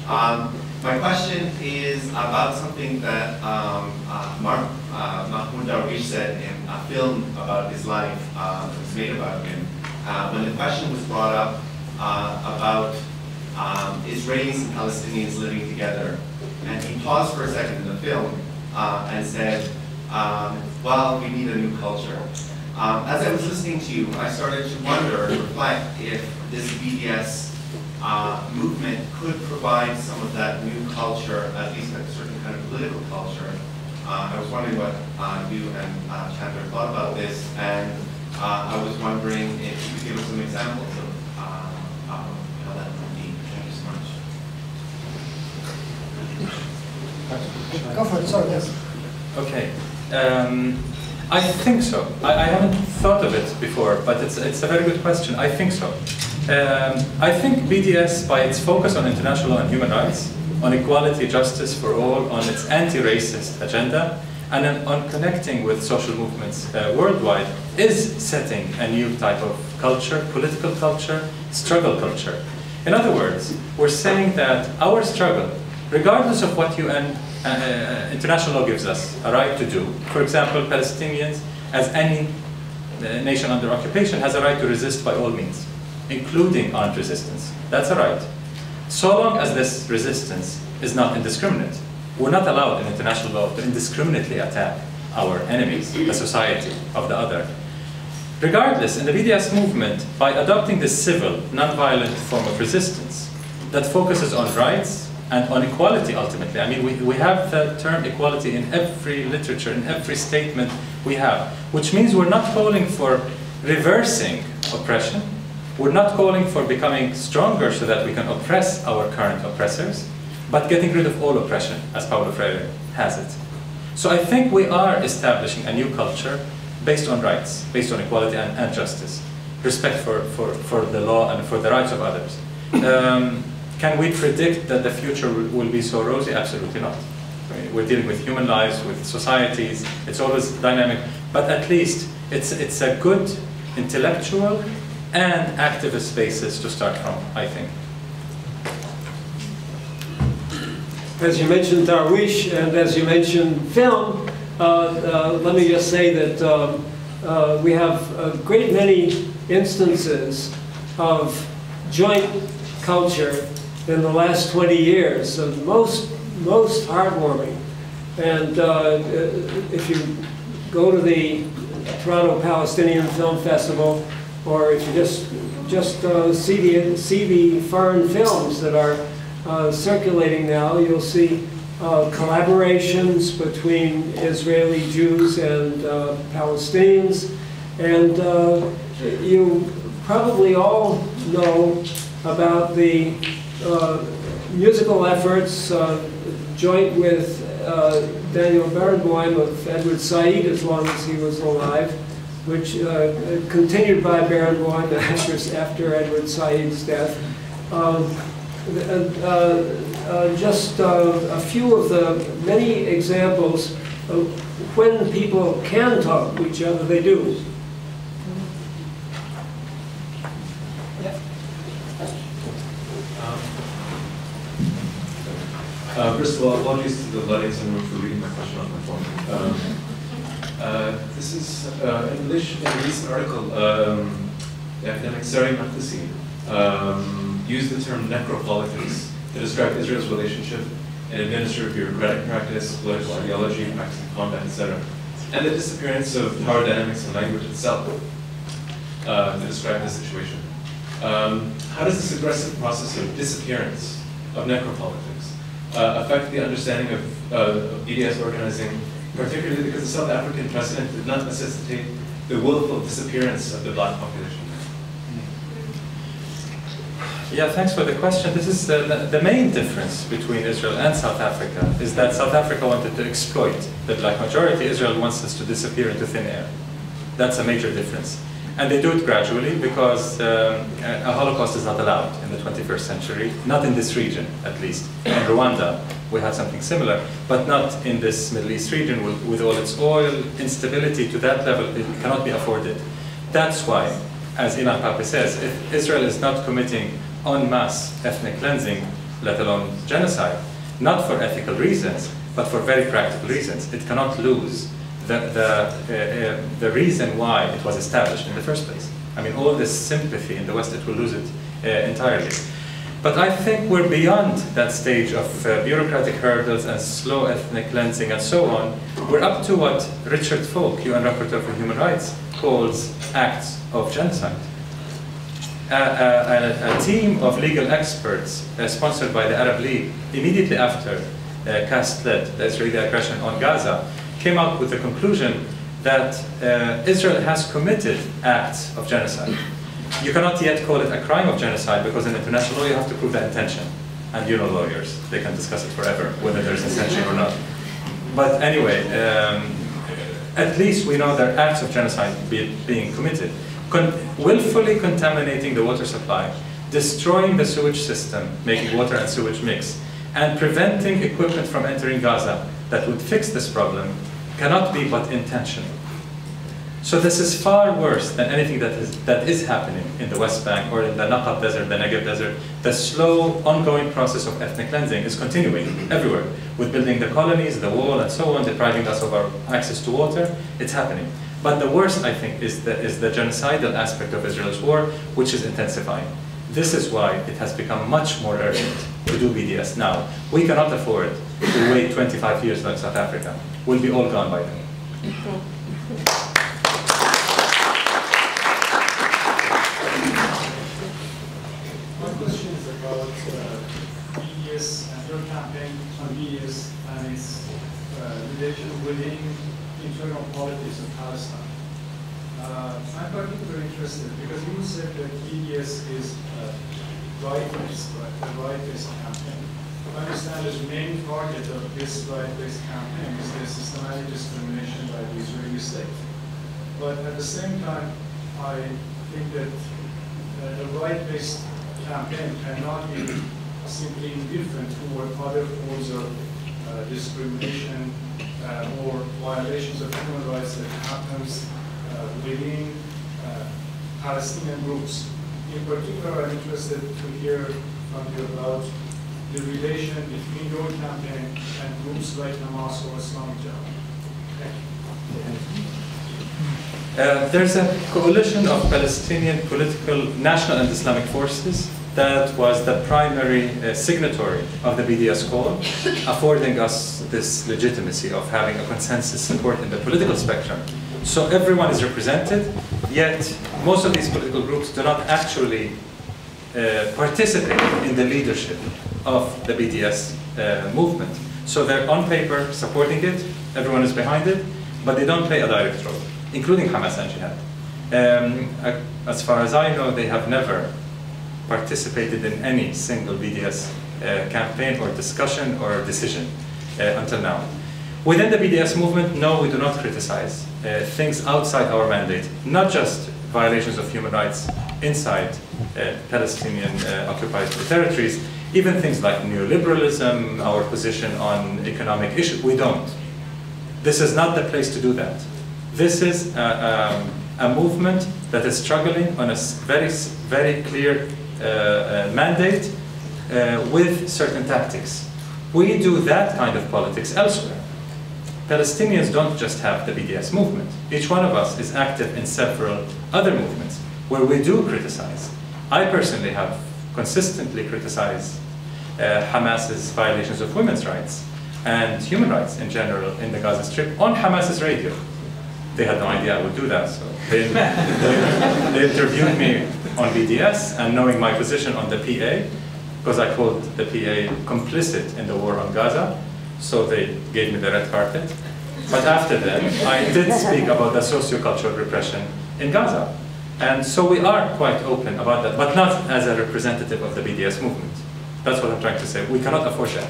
My question is about something that Mahmoud Darwish said in a film about his life that was made about him. When the question was brought up about Israelis and Palestinians living together, and he paused for a second in the film and said, well, we need a new culture. As I was listening to you, I started to wonder and reflect if this BDS movement could provide some of that new culture, at least a certain kind of political culture. I was wondering what you and Chandler thought about this, and I was wondering if you could give us some examples of how that would be. Thank you so much. Go for it, sorry, yes. Okay. I think so. I haven't thought of it before, but it's a very good question. I think so. I think BDS, by its focus on international law and human rights, on equality, justice for all, on its anti-racist agenda, and on connecting with social movements worldwide, is setting a new type of culture, political culture, struggle culture. In other words, we're saying that our struggle, regardless of what UN international law gives us a right to do. For example, Palestinians, as any nation under occupation, has a right to resist by all means, including armed resistance. That's a right. So long as this resistance is not indiscriminate. We're not allowed in international law to indiscriminately attack our enemies, the society of the other. Regardless, in the BDS movement, by adopting this civil, non-violent form of resistance that focuses on rights and on equality ultimately. I mean, we have the term equality in every literature, in every statement we have, which means we're not calling for reversing oppression. We're not calling for becoming stronger so that we can oppress our current oppressors, but getting rid of all oppression, as Paulo Freire has it. So I think we are establishing a new culture based on rights, based on equality and justice, respect for the law and for the rights of others. Can we predict that the future will be so rosy? Absolutely not. I mean, we're dealing with human lives, with societies. It's always dynamic, but at least it's a good intellectual and activist basis to start from, I think. As you mentioned Darwish, and as you mentioned film, let me just say that we have a great many instances of joint culture in the last 20 years, most heartwarming. And if you go to the Toronto Palestinian Film Festival, or if you just see the foreign films that are circulating now, you'll see collaborations between Israeli Jews and Palestinians. And you probably all know about the musical efforts joint with Daniel Barenboim of Edward Said as long as he was alive, which continued by Barenboim after Edward Said's death. Just a few of the many examples of when people can talk to each other, they do. First of all, apologies to the audience and for reading my question on my phone. This is in relation to a recent article. The academic Sari Makhousi used the term necropolitics to describe Israel's relationship in administrative bureaucratic practice, political ideology, practice of combat, etc., and the disappearance of power dynamics and language itself to describe the situation. How does this aggressive process of disappearance of necropolitics affect the understanding of BDS organizing, particularly because the South African precedent did not necessitate the willful disappearance of the black population? Yeah, thanks for the question. This is the main difference between Israel and South Africa, is that South Africa wanted to exploit the black majority. Israel wants us to disappear into thin air. That's a major difference. And they do it gradually because a Holocaust is not allowed in the 21st century, not in this region at least. In Rwanda, we had something similar, but not in this Middle East region with all its oil, instability to that level, it cannot be afforded. That's why, as Ilan Pape says, if Israel is not committing en masse ethnic cleansing, let alone genocide, not for ethical reasons, but for very practical reasons. It cannot lose the reason why it was established in the first place. I mean, all this sympathy in the West, it will lose it entirely. But I think we're beyond that stage of bureaucratic hurdles and slow ethnic cleansing and so on. We're up to what Richard Falk, UN Rapporteur for Human Rights, calls acts of genocide. A team of legal experts sponsored by the Arab League immediately after Cast-led the Israeli aggression on Gaza came up with the conclusion that Israel has committed acts of genocide. You cannot yet call it a crime of genocide because in international law you have to prove the intention. And you know lawyers, they can discuss it forever, whether there's intention or not. But anyway, at least we know there are acts of genocide being committed. Willfully contaminating the water supply, destroying the sewage system, making water and sewage mix, and preventing equipment from entering Gaza that would fix this problem cannot be but intentional. So this is far worse than anything that is happening in the West Bank or in the Naqab Desert, the Negev Desert. The slow, ongoing process of ethnic cleansing is continuing everywhere, with building the colonies, the wall, and so on, depriving us of our access to water. It's happening. But the worst, I think, is the genocidal aspect of Israel's war, which is intensifying. This is why it has become much more urgent to do BDS now. We cannot afford to wait 25 years like South Africa. We'll be all gone by then. My question is about BDS and your campaign on BDS and its relation within internal politics of Palestine. I'm particularly interested because you said that BDS is right-based, right? A right-based campaign. I understand that the main target of this right-based campaign is the systematic discrimination by the Israeli state. But at the same time, I think that a right-based campaign cannot be simply indifferent toward other forms of discrimination or violations of human rights that happens within Palestinian groups. In particular, I'm interested to hear from you about the relation between your campaign and groups like Hamas or Islamic Jihad. There's a coalition of Palestinian political, national and Islamic forces that was the primary signatory of the BDS call, affording us this legitimacy of having a consensus support in the political spectrum. So everyone is represented, yet most of these political groups do not actually participate in the leadership of the BDS movement. So they're on paper supporting it, everyone is behind it, but they don't play a direct role, including Hamas and Jihad. As far as I know, they have never participated in any single BDS campaign or discussion or decision until now. Within the BDS movement, no, we do not criticize things outside our mandate, not just violations of human rights inside Palestinian occupied territories, even things like neoliberalism, our position on economic issues, we don't. This is not the place to do that. This is a movement that is struggling on a very, very clear mandate with certain tactics. We do that kind of politics elsewhere. Palestinians don't just have the BDS movement. Each one of us is active in several other movements where we do criticize. I personally have consistently criticized Hamas's violations of women's rights and human rights in general in the Gaza Strip on Hamas's radio. They had no idea I would do that, so they interviewed me on BDS, and knowing my position on the PA, because I called the PA complicit in the war on Gaza, so they gave me the red carpet. But after that, I did speak about the socio-cultural repression in Gaza. And so we are quite open about that, but not as a representative of the BDS movement. That's what I'm trying to say. We cannot afford that.